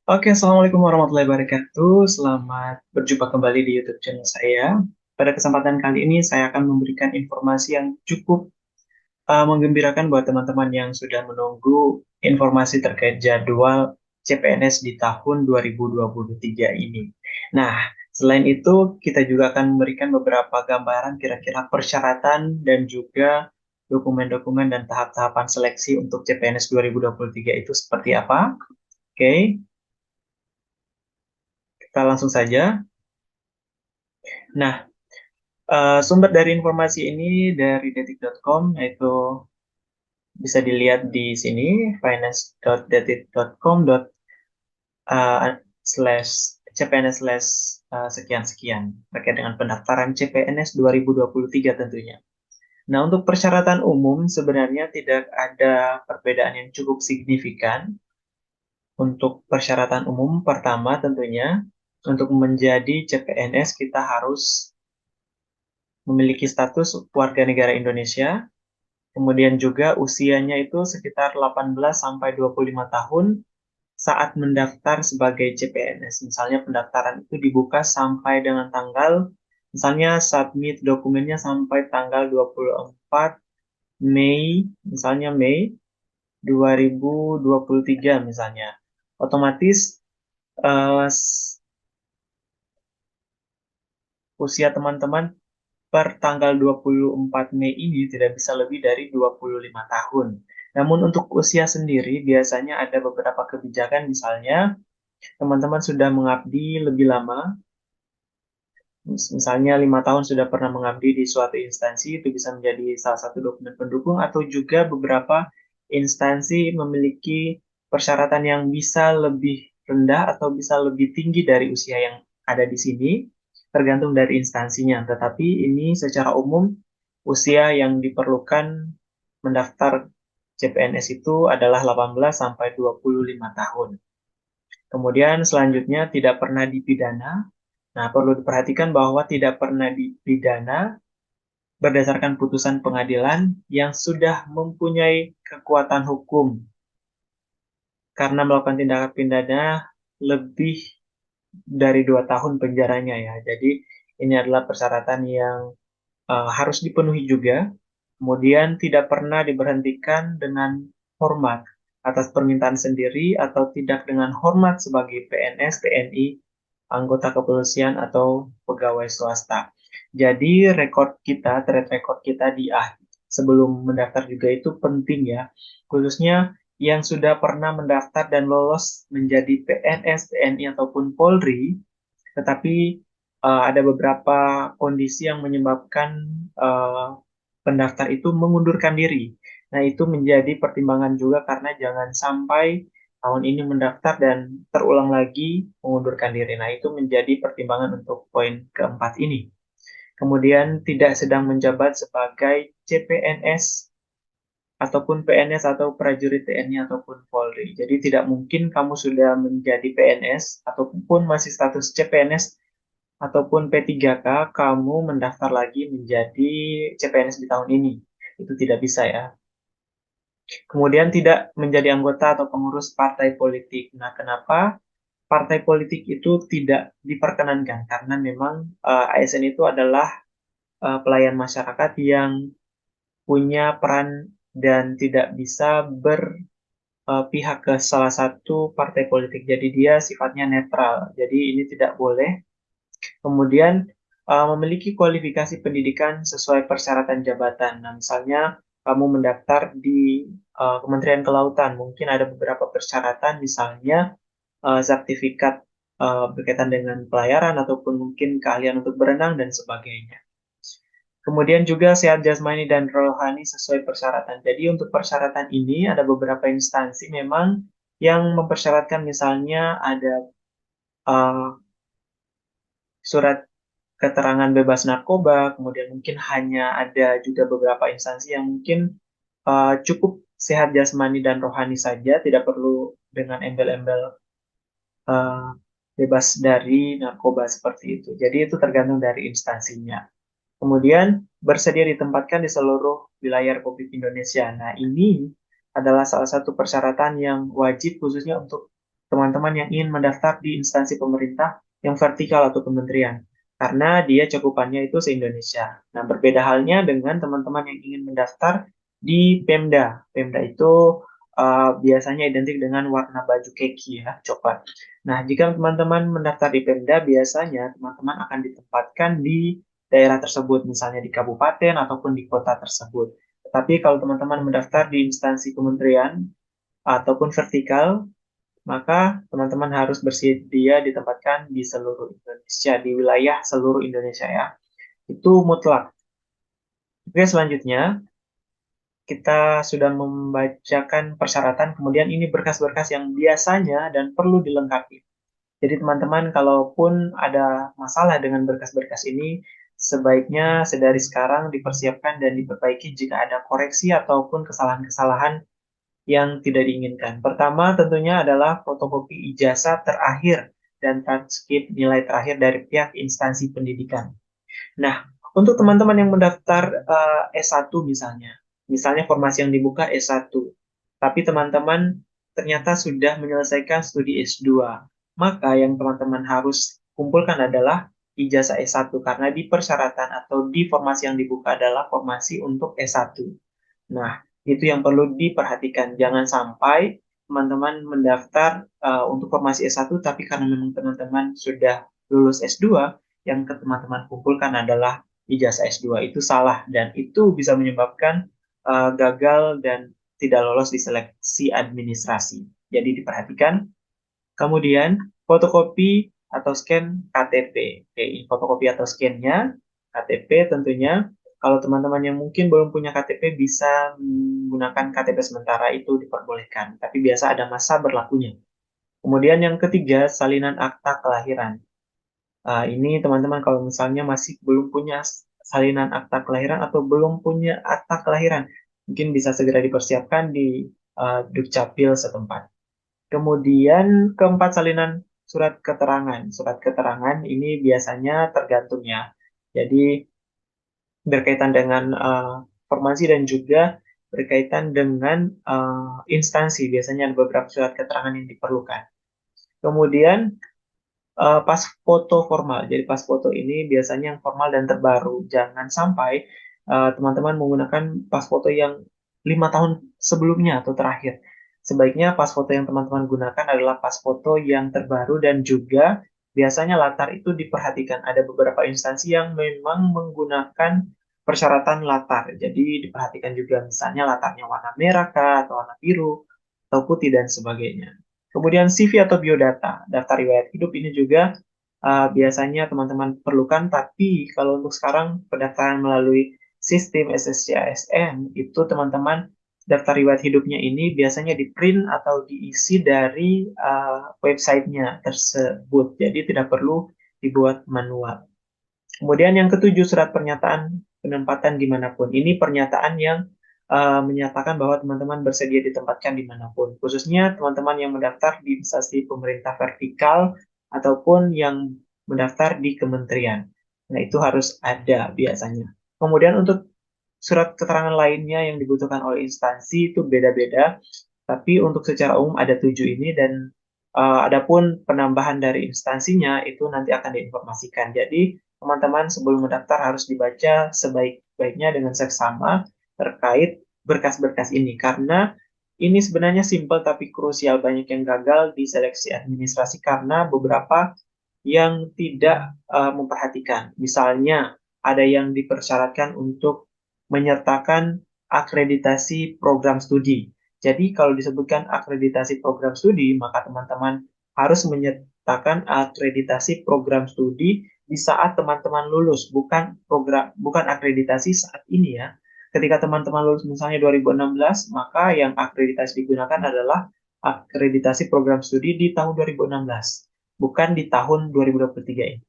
Oke, Assalamualaikum warahmatullahi wabarakatuh. Selamat berjumpa kembali di YouTube channel saya. Pada kesempatan kali ini, saya akan memberikan informasi yang cukup menggembirakan buat teman-teman yang sudah menunggu informasi terkait jadwal CPNS di tahun 2023 ini. Nah, selain itu, kita juga akan memberikan beberapa gambaran kira-kira persyaratan dan juga dokumen-dokumen dan tahap-tahapan seleksi untuk CPNS 2023 itu seperti apa. Oke, kita langsung saja. Nah, sumber dari informasi ini dari detik.com, yaitu bisa dilihat di sini, finance.detik.com slash CPNS slash sekian-sekian terkait dengan pendaftaran CPNS 2023 tentunya. Nah, untuk persyaratan umum sebenarnya tidak ada perbedaan yang cukup signifikan. Untuk persyaratan umum pertama tentunya, untuk menjadi CPNS kita harus memiliki status warga negara Indonesia. Kemudian juga usianya itu sekitar 18 sampai 25 tahun saat mendaftar sebagai CPNS. Misalnya pendaftaran itu dibuka sampai dengan tanggal, misalnya submit dokumennya sampai tanggal 24 Mei, misalnya Mei 2023 misalnya. Otomatis eh, usia teman-teman per tanggal 24 Mei ini tidak bisa lebih dari 25 tahun. Namun untuk usia sendiri biasanya ada beberapa kebijakan, misalnya teman-teman sudah mengabdi lebih lama, misalnya 5 tahun sudah pernah mengabdi di suatu instansi, itu bisa menjadi salah satu dokumen pendukung, atau juga beberapa instansi memiliki persyaratan yang bisa lebih rendah atau bisa lebih tinggi dari usia yang ada di sini, tergantung dari instansinya. Tetapi ini secara umum usia yang diperlukan mendaftar CPNS itu adalah 18 sampai 25 tahun. Kemudian selanjutnya tidak pernah dipidana. Nah, perlu diperhatikan bahwa tidak pernah dipidana berdasarkan putusan pengadilan yang sudah mempunyai kekuatan hukum karena melakukan tindakan pidana lebih dari 2 tahun penjaranya ya. Jadi ini adalah persyaratan yang harus dipenuhi juga. Kemudian tidak pernah diberhentikan dengan hormat atas permintaan sendiri atau tidak dengan hormat sebagai PNS, TNI, anggota kepolisian atau pegawai swasta. Jadi track record kita di sebelum mendaftar juga itu penting ya, khususnya yang sudah pernah mendaftar dan lolos menjadi PNS, TNI ataupun Polri, tetapi ada beberapa kondisi yang menyebabkan uh, pendaftar itu mengundurkan diri. Nah, itu menjadi pertimbangan juga karena jangan sampai tahun ini mendaftar dan terulang lagi mengundurkan diri. Nah, itu menjadi pertimbangan untuk poin keempat ini. Kemudian tidak sedang menjabat sebagai CPNS ataupun PNS atau prajurit TNI ataupun Polri. Jadi tidak mungkin kamu sudah menjadi PNS ataupun masih status CPNS ataupun P3K, kamu mendaftar lagi menjadi CPNS di tahun ini. Itu tidak bisa ya. Kemudian tidak menjadi anggota atau pengurus partai politik. Nah, kenapa partai politik itu tidak diperkenankan? Karena memang ASN itu adalah pelayan masyarakat yang punya peran dan tidak bisa berpihak ke salah satu partai politik. Jadi dia sifatnya netral. Jadi ini tidak boleh. Kemudian memiliki kualifikasi pendidikan sesuai persyaratan jabatan. Nah, misalnya kamu mendaftar di Kementerian Kelautan, mungkin ada beberapa persyaratan, misalnya sertifikat berkaitan dengan pelayaran ataupun mungkin keahlian untuk berenang dan sebagainya. Kemudian juga sehat jasmani dan rohani sesuai persyaratan. Jadi untuk persyaratan ini ada beberapa instansi memang yang mempersyaratkan, misalnya ada uh, surat keterangan bebas narkoba, kemudian mungkin hanya ada juga beberapa instansi yang mungkin cukup sehat jasmani dan rohani saja, tidak perlu dengan embel-embel uh, bebas dari narkoba seperti itu. Jadi itu tergantung dari instansinya. Kemudian bersedia ditempatkan di seluruh wilayah Republik Indonesia. Nah, ini adalah salah satu persyaratan yang wajib khususnya untuk teman-teman yang ingin mendaftar di instansi pemerintah yang vertikal atau kementerian, karena dia cakupannya itu se-Indonesia. Nah, berbeda halnya dengan teman-teman yang ingin mendaftar di Pemda. Pemda itu biasanya identik dengan warna baju keki ya, coklat. Nah, jika teman-teman mendaftar di Pemda, biasanya teman-teman akan ditempatkan di daerah tersebut, misalnya di kabupaten ataupun di kota tersebut. Tetapi kalau teman-teman mendaftar di instansi kementerian ataupun vertikal, maka teman-teman harus bersedia ditempatkan di seluruh Indonesia, di wilayah seluruh Indonesia ya. Itu mutlak. Oke, selanjutnya kita sudah membacakan persyaratan, kemudian ini berkas-berkas yang biasanya dan perlu dilengkapi. Jadi teman-teman, kalaupun ada masalah dengan berkas-berkas ini, sebaiknya sedari sekarang dipersiapkan dan diperbaiki jika ada koreksi ataupun kesalahan-kesalahan yang tidak diinginkan. Pertama tentunya adalah fotokopi ijazah terakhir dan transkrip nilai terakhir dari pihak instansi pendidikan. Nah, untuk teman-teman yang mendaftar S1 misalnya formasi yang dibuka S1, tapi teman-teman ternyata sudah menyelesaikan studi S2, maka yang teman-teman harus kumpulkan adalah ijazah S1 karena di persyaratan atau di formasi yang dibuka adalah formasi untuk S1. Nah, itu yang perlu diperhatikan. Jangan sampai teman-teman mendaftar untuk formasi S1, tapi karena memang teman-teman sudah lulus S2, yang teman-teman kumpulkan adalah ijazah S2. Itu salah, dan itu bisa menyebabkan gagal dan tidak lolos di seleksi administrasi. Jadi diperhatikan. Kemudian, fotokopi atau scan KTP. Oke, fotokopi atau scan-nya, KTP tentunya. Kalau teman-teman yang mungkin belum punya KTP bisa menggunakan KTP sementara, itu diperbolehkan. Tapi biasa ada masa berlakunya. Kemudian yang ketiga, salinan akta kelahiran. Ini teman-teman kalau misalnya masih belum punya salinan akta kelahiran atau belum punya akta kelahiran, mungkin bisa segera dipersiapkan di Dukcapil setempat. Kemudian keempat, salinan surat keterangan. Surat keterangan ini biasanya tergantung ya. Jadi berkaitan dengan formasi dan juga berkaitan dengan instansi. Biasanya ada beberapa surat keterangan yang diperlukan. Kemudian pas foto formal. Jadi pas foto ini biasanya yang formal dan terbaru. Jangan sampai teman-teman menggunakan pas foto yang 5 tahun sebelumnya atau terakhir. Sebaiknya pas foto yang teman-teman gunakan adalah pas foto yang terbaru, dan juga biasanya latar itu diperhatikan. Ada beberapa instansi yang memang menggunakan persyaratan latar. Jadi diperhatikan juga misalnya latarnya warna merah kah, atau warna biru, atau putih dan sebagainya. Kemudian CV atau biodata, daftar riwayat hidup ini juga biasanya teman-teman perlukan, tapi kalau untuk sekarang pendaftaran melalui sistem SSC-ASN, itu teman-teman daftar riwayat hidupnya ini biasanya di-print atau diisi dari websitenya tersebut, jadi tidak perlu dibuat manual. Kemudian yang ketujuh, surat pernyataan penempatan dimanapun. Ini pernyataan yang menyatakan bahwa teman-teman bersedia ditempatkan dimanapun. Khususnya teman-teman yang mendaftar di instansi pemerintah vertikal ataupun yang mendaftar di kementerian. Nah, itu harus ada biasanya. Kemudian untuk surat keterangan lainnya yang dibutuhkan oleh instansi itu beda-beda, tapi untuk secara umum ada 7 ini, dan adapun penambahan dari instansinya itu nanti akan diinformasikan. Jadi teman-teman sebelum mendaftar harus dibaca sebaik-baiknya dengan seksama terkait berkas-berkas ini, karena ini sebenarnya simpel tapi krusial. Banyak yang gagal di seleksi administrasi karena beberapa yang tidak memperhatikan. Misalnya ada yang dipersyaratkan untuk menyertakan akreditasi program studi. Jadi kalau disebutkan akreditasi program studi, maka teman-teman harus menyertakan akreditasi program studi di saat teman-teman lulus, bukan akreditasi saat ini ya. Ketika teman-teman lulus misalnya 2016, maka yang akreditasi digunakan adalah akreditasi program studi di tahun 2016, bukan di tahun 2023 ini.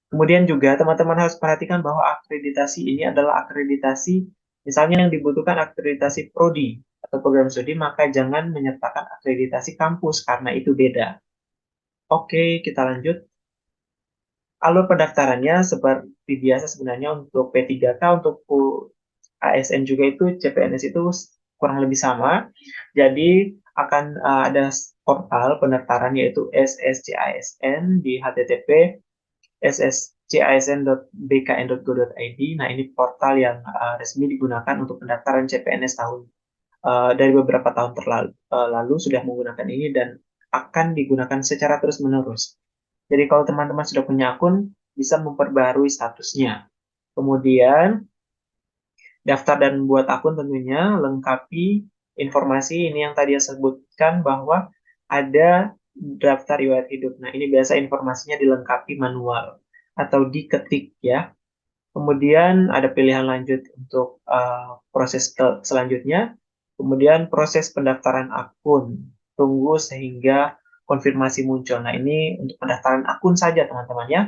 Kemudian juga teman-teman harus perhatikan bahwa akreditasi ini adalah akreditasi, misalnya yang dibutuhkan akreditasi prodi atau program studi, maka jangan menyertakan akreditasi kampus karena itu beda. Oke, kita lanjut. Alur pendaftarannya seperti biasa sebenarnya untuk P3K, untuk ASN juga itu, CPNS itu kurang lebih sama. Jadi akan ada portal pendaftaran yaitu SSCISN di http sscisn.bkn.go.id. Nah, ini portal yang resmi digunakan untuk pendaftaran CPNS dari beberapa tahun lalu sudah menggunakan ini dan akan digunakan secara terus-menerus. Jadi kalau teman-teman sudah punya akun, bisa memperbaharui statusnya. Kemudian, daftar dan buat akun tentunya, lengkapi informasi ini yang tadi saya sebutkan bahwa ada daftar riwayat hidup. Nah, ini biasa informasinya dilengkapi manual atau diketik ya. Kemudian ada pilihan lanjut untuk proses selanjutnya. Kemudian proses pendaftaran akun. Tunggu sehingga konfirmasi muncul. Nah, ini untuk pendaftaran akun saja teman-teman ya.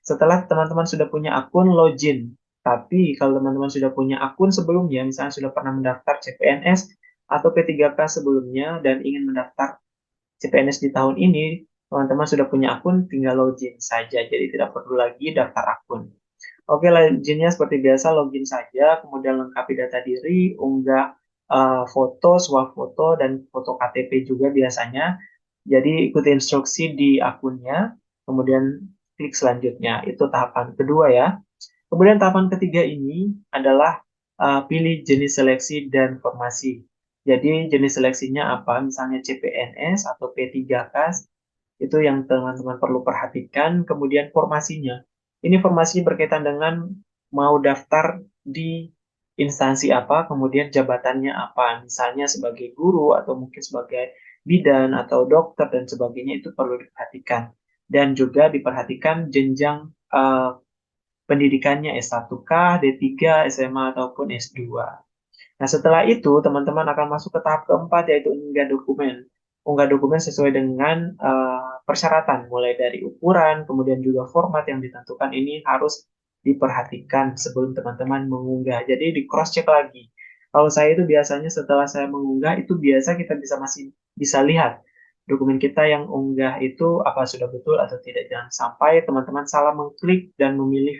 Setelah teman-teman sudah punya akun, login. Tapi kalau teman-teman sudah punya akun sebelumnya, misalnya sudah pernah mendaftar CPNS atau P3K sebelumnya dan ingin mendaftar CPNS di tahun ini, teman-teman sudah punya akun, tinggal login saja. Jadi tidak perlu lagi daftar akun. Oke, loginnya seperti biasa, login saja, kemudian lengkapi data diri, unggah foto, swafoto, dan foto KTP juga biasanya. Jadi ikuti instruksi di akunnya, kemudian klik selanjutnya. Itu tahapan kedua ya. Kemudian tahapan ketiga ini adalah pilih jenis seleksi dan formasi. Jadi jenis seleksinya apa? Misalnya CPNS atau P3K, itu yang teman-teman perlu perhatikan. Kemudian formasinya. Ini formasinya berkaitan dengan mau daftar di instansi apa, kemudian jabatannya apa. Misalnya sebagai guru atau mungkin sebagai bidan atau dokter dan sebagainya itu perlu diperhatikan. Dan juga diperhatikan jenjang pendidikannya S1K, D3, SMA, ataupun S2. Nah, setelah itu, teman-teman akan masuk ke tahap keempat, yaitu unggah dokumen. Unggah dokumen sesuai dengan persyaratan, mulai dari ukuran, kemudian juga format yang ditentukan ini harus diperhatikan sebelum teman-teman mengunggah. Jadi, di cross-check lagi. Kalau saya itu biasanya setelah saya mengunggah, itu biasa kita masih bisa lihat dokumen kita yang unggah itu apa sudah betul atau tidak. Jangan sampai teman-teman salah mengklik dan memilih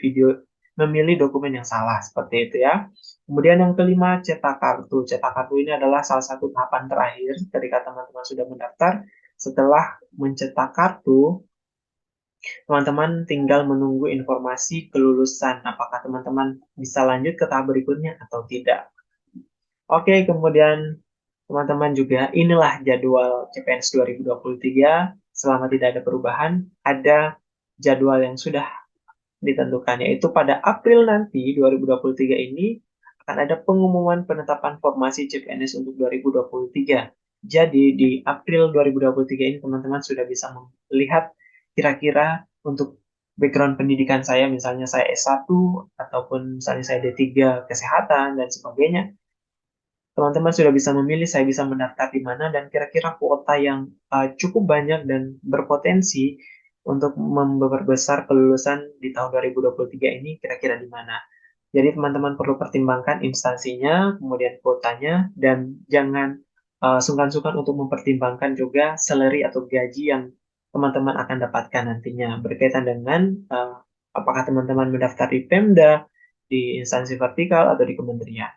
dokumen yang salah, seperti itu ya. Kemudian yang kelima, cetak kartu. Cetak kartu ini adalah salah satu tahapan terakhir ketika teman-teman sudah mendaftar. Setelah mencetak kartu, teman-teman tinggal menunggu informasi kelulusan. Apakah teman-teman bisa lanjut ke tahap berikutnya atau tidak. Oke, kemudian teman-teman juga inilah jadwal CPNS 2023. Selama tidak ada perubahan, ada jadwal yang sudah ditentukan, yaitu pada April nanti 2023 ini akan ada pengumuman penetapan formasi CPNS untuk 2023. Jadi di April 2023 ini teman-teman sudah bisa melihat kira-kira untuk background pendidikan saya, misalnya saya S1 ataupun misalnya saya D3 kesehatan dan sebagainya. Teman-teman sudah bisa memilih saya bisa mendaftar di mana dan kira-kira kuota yang cukup banyak dan berpotensi untuk memperbesar kelulusan di tahun 2023 ini kira-kira di mana. Jadi teman-teman perlu pertimbangkan instansinya, kemudian kuotanya, dan jangan sungkan-sungkan untuk mempertimbangkan juga salary atau gaji yang teman-teman akan dapatkan nantinya berkaitan dengan apakah teman-teman mendaftar di Pemda, di instansi vertikal, atau di kementerian.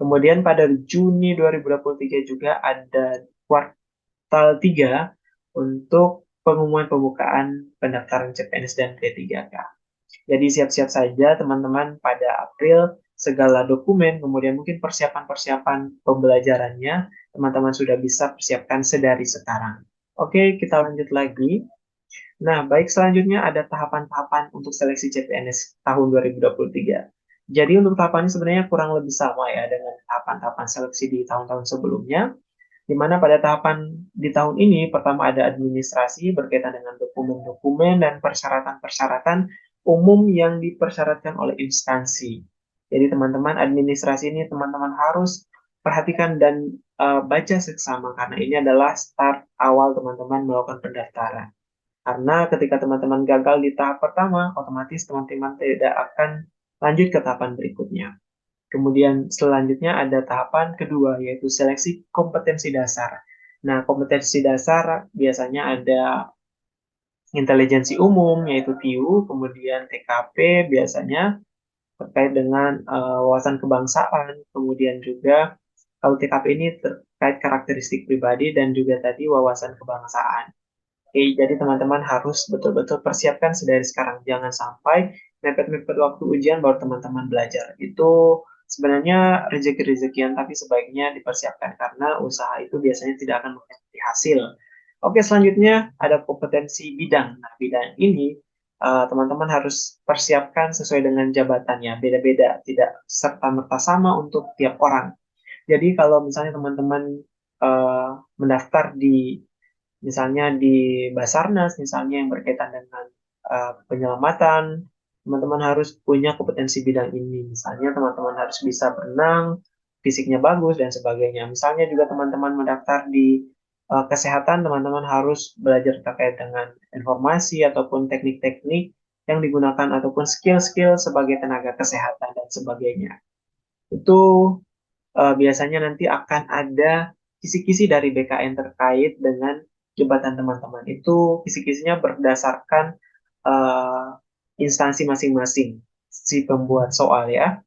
Kemudian pada Juni 2023 juga ada kuartal 3 untuk pengumuman pembukaan pendaftaran CPNS dan P3K. Jadi siap-siap saja teman-teman pada April segala dokumen, kemudian mungkin persiapan-persiapan pembelajarannya, teman-teman sudah bisa persiapkan sedari sekarang. Oke, kita lanjut lagi. Nah, baik selanjutnya ada tahapan-tahapan untuk seleksi CPNS tahun 2023. Jadi untuk tahapannya sebenarnya kurang lebih sama ya dengan tahapan-tahapan seleksi di tahun-tahun sebelumnya, di mana pada tahapan di tahun ini pertama ada administrasi berkaitan dengan dokumen-dokumen dan persyaratan-persyaratan umum yang dipersyaratkan oleh instansi. Jadi teman-teman administrasi ini teman-teman harus perhatikan dan baca seksama karena ini adalah start awal teman-teman melakukan pendaftaran. Karena ketika teman-teman gagal di tahap pertama, otomatis teman-teman tidak akan lanjut ke tahapan berikutnya. Kemudian selanjutnya ada tahapan kedua, yaitu seleksi kompetensi dasar. Nah, kompetensi dasar biasanya ada intelijensi umum, yaitu TIU, kemudian TKP biasanya terkait dengan wawasan kebangsaan, kemudian juga kalau TKP ini terkait karakteristik pribadi dan juga tadi wawasan kebangsaan. Oke, jadi teman-teman harus betul-betul persiapkan sedari sekarang. Jangan sampai mepet-mepet waktu ujian baru teman-teman belajar. Itu sebenarnya rezeki-rezekian, tapi sebaiknya dipersiapkan karena usaha itu biasanya tidak akan mengkhianati hasil. Oke, selanjutnya ada kompetensi bidang. Nah, bidang ini teman-teman harus persiapkan sesuai dengan jabatannya. Beda-beda, tidak serta-merta sama untuk tiap orang. Jadi kalau misalnya teman-teman mendaftar di misalnya di Basarnas, misalnya yang berkaitan dengan penyelamatan, teman-teman harus punya kompetensi bidang ini. Misalnya teman-teman harus bisa berenang, fisiknya bagus, dan sebagainya. Misalnya juga teman-teman mendaftar di kesehatan, teman-teman harus belajar terkait dengan informasi ataupun teknik-teknik yang digunakan ataupun skill-skill sebagai tenaga kesehatan dan sebagainya. Itu biasanya nanti akan ada kisi-kisi dari BKN terkait dengan jabatan teman-teman. Itu kisi-kisinya berdasarkan uh, instansi masing-masing si pembuat soal ya.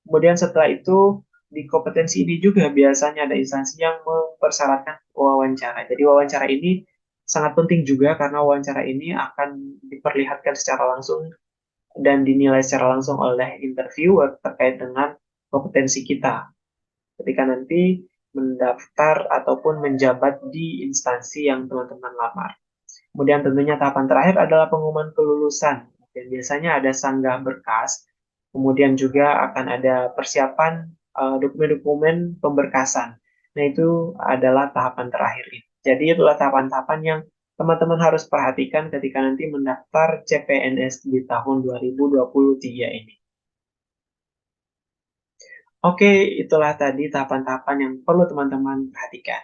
Kemudian setelah itu di kompetensi ini juga biasanya ada instansi yang mempersyaratkan wawancara. Jadi wawancara ini sangat penting juga karena wawancara ini akan diperlihatkan secara langsung dan dinilai secara langsung oleh interviewer terkait dengan kompetensi kita ketika nanti mendaftar ataupun menjabat di instansi yang teman-teman lamar. Kemudian tentunya tahapan terakhir adalah pengumuman kelulusan. Dan biasanya ada sanggah berkas, kemudian juga akan ada persiapan dokumen-dokumen pemberkasan. Nah, itu adalah tahapan terakhir ini. Jadi itulah tahapan-tahapan yang teman-teman harus perhatikan ketika nanti mendaftar CPNS di tahun 2023 ini. Oke, itulah tadi tahapan-tahapan yang perlu teman-teman perhatikan.